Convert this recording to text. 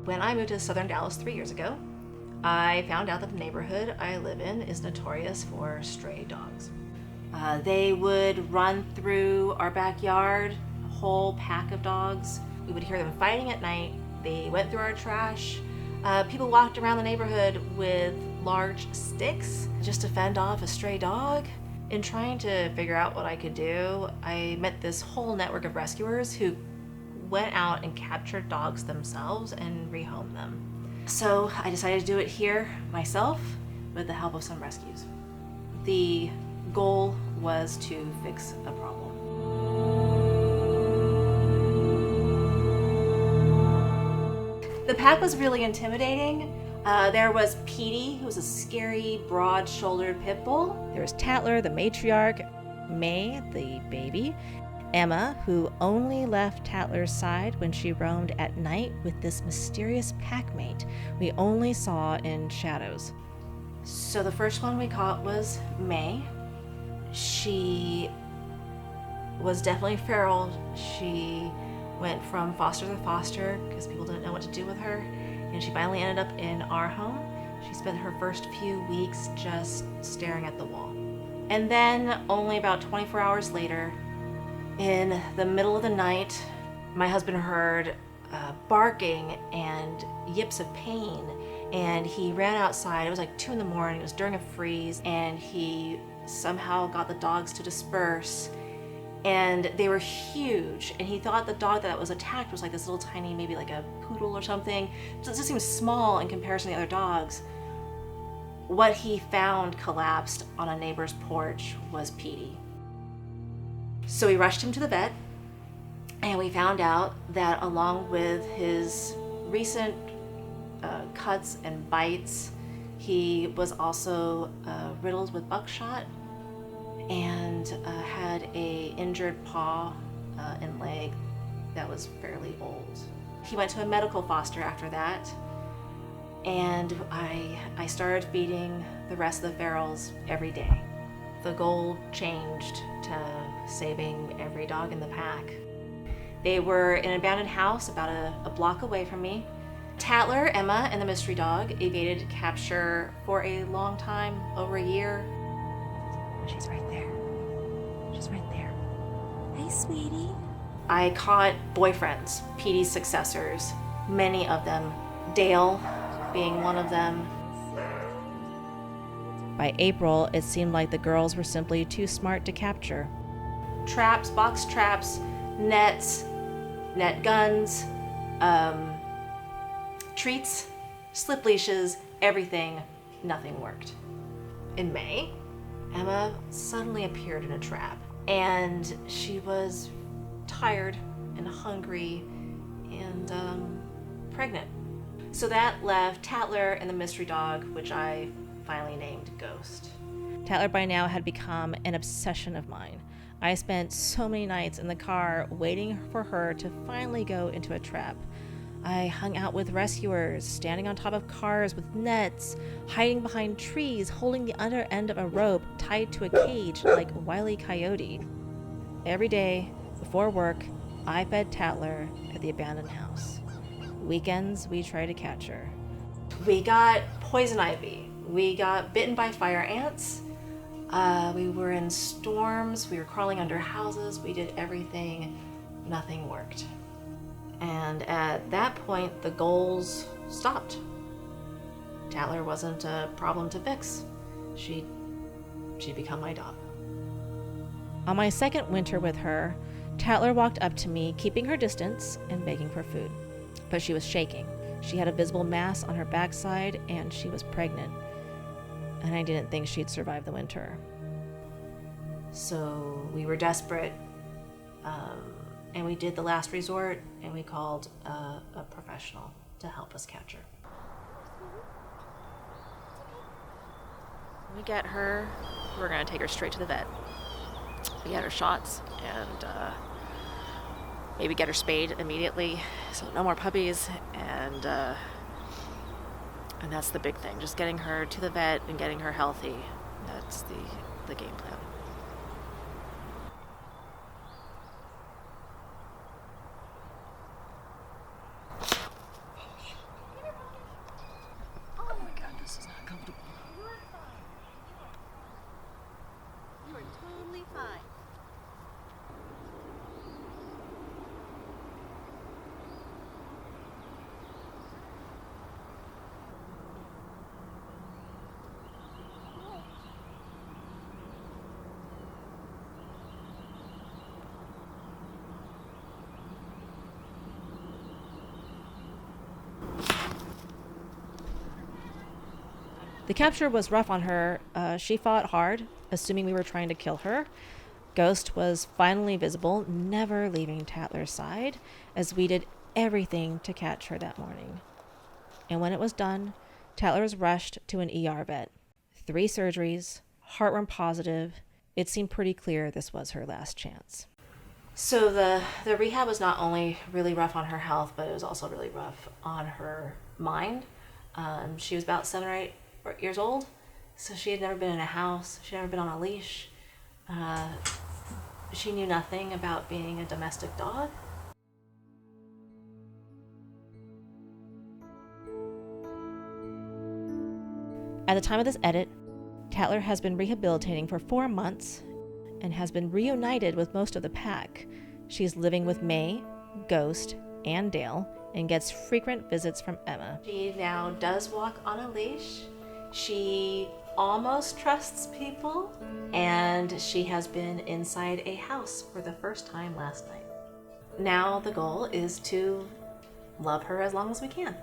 When I moved to southern Dallas 3 years ago, I found out that the neighborhood I live in is notorious for stray dogs. They would run through our backyard, a whole pack of dogs. We would hear them fighting at night. They went through our trash. People walked around the neighborhood with large sticks just to fend off a stray dog. In trying to figure out what I could do, I met this whole network of rescuers who went out and captured dogs themselves and rehomed them. So I decided to do it here myself with the help of some rescues. The goal was to fix a problem. The pack was really intimidating. There was Petey, who was a scary, broad-shouldered pit bull. There was Tattler, the matriarch, May, the baby, Emma, who only left Tattler's side when she roamed at night with this mysterious packmate we only saw in shadows. So the first one we caught was May. She was definitely feral. She went from foster to foster because people didn't know what to do with her, and she finally ended up in our home. She spent her first few weeks just staring at the wall. And then only about 24 hours later, in the middle of the night, my husband heard barking and yips of pain, and he ran outside. It was like 2 a.m. It was during a freeze, and he somehow got the dogs to disperse, and they were huge, and he thought the dog that was attacked was like this little tiny, maybe like a poodle or something. So it just seems small in comparison to the other dogs. What he found collapsed on a neighbor's porch was Petey. So we rushed him to the vet, and we found out that along with his recent cuts and bites, he was also riddled with buckshot and had a injured paw and leg that was fairly old. He went to a medical foster after that, and I started feeding the rest of the ferals every day. The goal changed to saving every dog in the pack. They were in an abandoned house about a block away from me. Tattler, Emma, and the mystery dog evaded capture for a long time, over a year. She's right there. She's right there. Hey, sweetie. I caught boyfriends, Petey's successors, many of them, Dale being one of them. By April, it seemed like the girls were simply too smart to capture. Traps, box traps, nets, net guns, treats, slip leashes, everything, nothing worked. In May, Emma suddenly appeared in a trap, and she was tired and hungry and pregnant. So that left Tattler and the mystery dog, which I finally named Ghost. Tattler by now had become an obsession of mine. I spent so many nights in the car waiting for her to finally go into a trap. I hung out with rescuers, standing on top of cars with nets, hiding behind trees, holding the other end of a rope tied to a cage like Wile E. Coyote. Every day, before work, I fed Tattler at the abandoned house. Weekends, we tried to catch her. We got poison ivy. We got bitten by fire ants. We were in storms. We were crawling under houses. We did everything. Nothing worked. And at that point, the goals stopped. Tattler wasn't a problem to fix. She'd become my dog. On my second winter with her, Tattler walked up to me, keeping her distance and begging for food. But she was shaking. She had a visible mass on her backside, and she was pregnant. And I didn't think she'd survive the winter. So we were desperate, and we did the last resort, and we called a professional to help us catch her. When we get her, we're going to take her straight to the vet. We get her shots, and maybe get her spayed immediately, so no more puppies, and that's the big thing, just getting her to the vet and getting her healthy. That's the game plan. The capture was rough on her. She fought hard, assuming we were trying to kill her. Ghost was finally visible, never leaving Tattler's side, as we did everything to catch her that morning. And when it was done, Tattler was rushed to an ER vet. 3 surgeries, heartworm positive. It seemed pretty clear this was her last chance. So the rehab was not only really rough on her health, but it was also really rough on her mind. She was about 7 or 8 years old, so she had never been in a house. She'd never been on a leash. She knew nothing about being a domestic dog. At the time of this edit, Tattler has been rehabilitating for 4 months and has been reunited with most of the pack. She's living with May, Ghost, and Dale, and gets frequent visits from Emma. She now does walk on a leash. She almost trusts people, and she has been inside a house for the first time last night. Now the goal is to love her as long as we can.